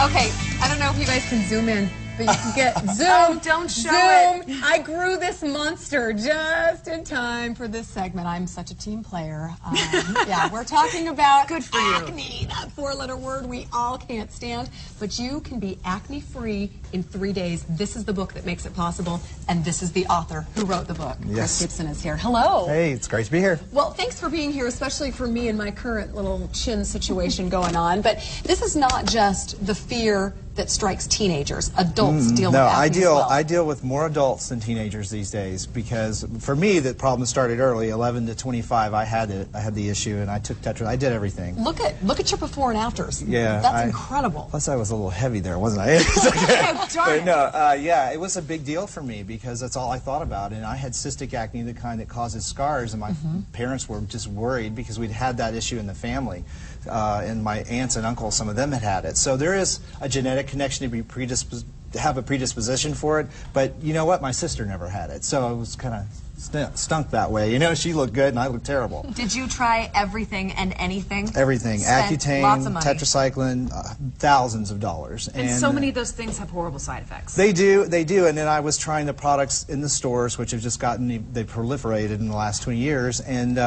Okay, I don't know if you guys can zoom in, but you can get zoom. Oh, don't show it. I grew this monster just in time for this segment. I'm such a team player. Yeah, we're talking about Good for you. acne, that four-letter word we all can't stand. But you can be acne-free in 3 days. This is the book that makes it possible, and this is the author who wrote the book. Yes. Chris Gibson is here. Hello. Hey, it's great to be here. Well, thanks for being here, especially for me and my current little chin situation going on. But this is not just the fear that strikes teenagers. Adults deal with acne as well. I deal with more adults than teenagers these days because for me the problem started early. 11 to 25, I had the issue, and I took Tetra. I did everything. Look at your before and afters. Yeah, that's incredible. Plus, I was a little heavy there, wasn't I? Darn. Yeah, it was a big deal for me because that's all I thought about, and I had cystic acne, the kind that causes scars, and my parents were just worried because we'd had that issue in the family, and my aunts and uncles, some of them had it. So there is a genetic connection to be have a predisposition for it, but you know what? My sister never had it, so it was kind of stunk that way. You know, she looked good and I looked terrible. Did you try everything and anything? Everything. Spent Accutane, lots of money. tetracycline, thousands of dollars. And so many of those things have horrible side effects. They do, and then I was trying the products in the stores, which have just gotten, they proliferated in the last 20 years, and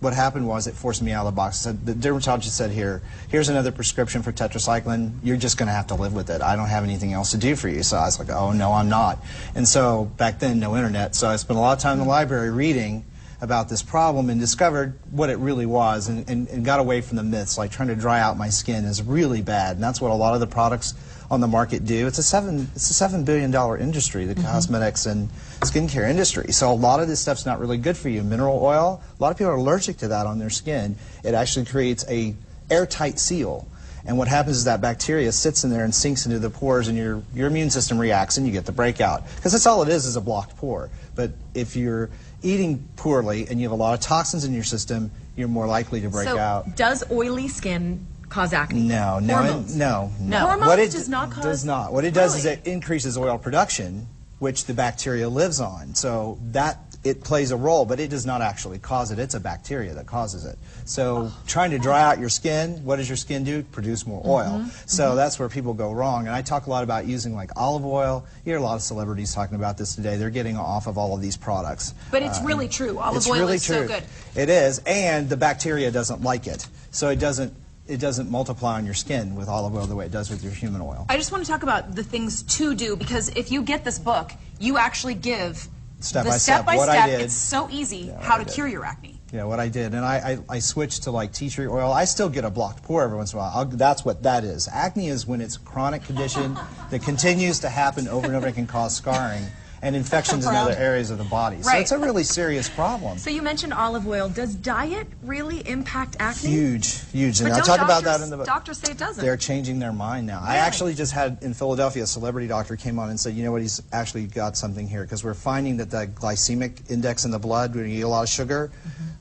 what happened was it forced me out of the box. The dermatologist said, here's another prescription for tetracycline, you're just going to have to live with it. I don't have anything else to do for you. So I was like, oh no, I'm not. And so back then, no internet, so I spent a lot of time in the library reading about this problem and discovered what it really was, and got away from the myths. Like trying to dry out my skin is really bad, and that's what a lot of the products on the market do. It's a $7 billion industry, the cosmetics and skincare industry. So a lot of this stuff's not really good for you. Mineral oil, a lot of people are allergic to that on their skin. It actually creates a airtight seal. And what happens is that bacteria sits in there and sinks into the pores, and your immune system reacts and you get the breakout. Because that's all it is a blocked pore. But if you're eating poorly and you have a lot of toxins in your system, you're more likely to break out. So does oily skin cause acne? No. Hormones? No. Hormones What it does not cause... does not. What it does is it increases oil production, which the bacteria lives on. So that it plays a role, but it does not actually cause it. It's a bacteria that causes it. So trying to dry out your skin, what does your skin do? Produce more oil. So that's where people go wrong. And I talk a lot about using like olive oil. You hear a lot of celebrities talking about this today. They're getting off of all of these products. But it's really true. Olive oil is so good. It is, and the bacteria doesn't like it. So it doesn't multiply on your skin with olive oil the way it does with your human oil. I just want to talk about the things to do, because if you get this book, you actually give step the by step, what I did. It's so easy how to cure your acne. Yeah, what I did, and I switched to like tea tree oil. I still get a blocked pore every once in a while. That's what that is. Acne is when it's a chronic condition that continues to happen over and over and can cause scarring and infections in other areas of the body. So it's a really serious problem. So you mentioned olive oil. Does diet really impact acne? Huge. But And I talk about that in the book. Doctors say it doesn't. They're changing their mind now. Really? I actually just had in Philadelphia a celebrity doctor came on and said, you know what, he's actually got something here, because we're finding that the glycemic index in the blood, when you eat a lot of sugar,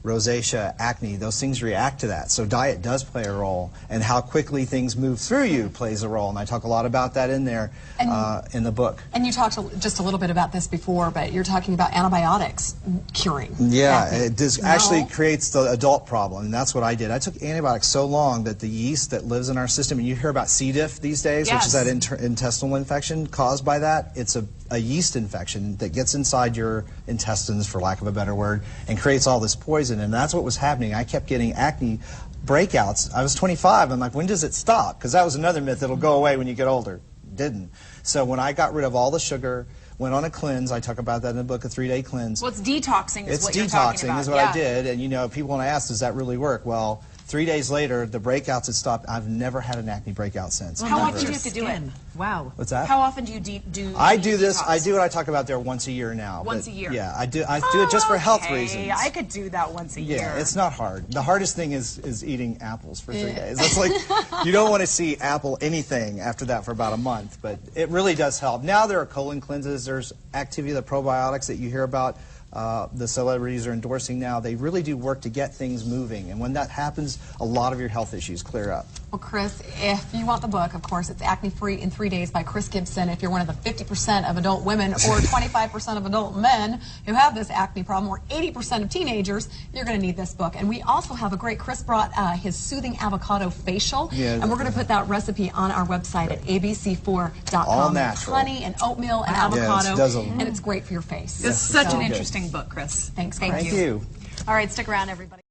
rosacea, acne, those things react to that. So diet does play a role, and how quickly things move through you plays a role. And I talk a lot about that in there in the book. And you talked just a little bit about this before, but you're talking about antibiotics curing. Yeah, acne. it actually creates the adult problem, and that's what I did. I took antibiotics so long that the yeast that lives in our system, and you hear about C. diff these days, which is that intestinal infection caused by that. It's a yeast infection that gets inside your intestines, for lack of a better word, and creates all this poison, and that's what was happening. I kept getting acne breakouts. I was 25. I'm like, when does it stop? Because that was another myth. It'll go away when you get older. It didn't. So when I got rid of all the sugar, went on a cleanse, I talk about that in the book, a 3-day cleanse. Well, it's detoxing is what you're talking about. It's detoxing is what I did, and you know, people want to ask, does that really work? Well, 3 days later, the breakouts had stopped. I've never had an acne breakout since. How often do you have to do it? Wow. What's that? How often do you do I do this. I do what I talk about there once a year now. Once a year? Yeah, I do it just for health reasons. I could do that once a year. Yeah, it's not hard. The hardest thing is eating apples for 3 days. That's like, you don't want to see apple anything after that for about a month, but it really does help. Now there are colon cleanses. There's Activia, the probiotics that you hear about. The celebrities are endorsing now. They really do work to get things moving, and when that happens, a lot of your health issues clear up. Well, Chris, if you want the book, of course, it's Acne Free in 3 Days by Chris Gibson. If you're one of the 50% of adult women or 25% of adult men who have this acne problem, or 80% of teenagers, you're going to need this book. And we also have a great, Chris brought his Soothing Avocado Facial, and we're going to put that recipe on our website at abc4.com. All natural. It's honey and oatmeal and avocado, Yes, and it's great for your face. It's such an interesting book, Chris. Thanks, Thank you. All right, stick around, everybody.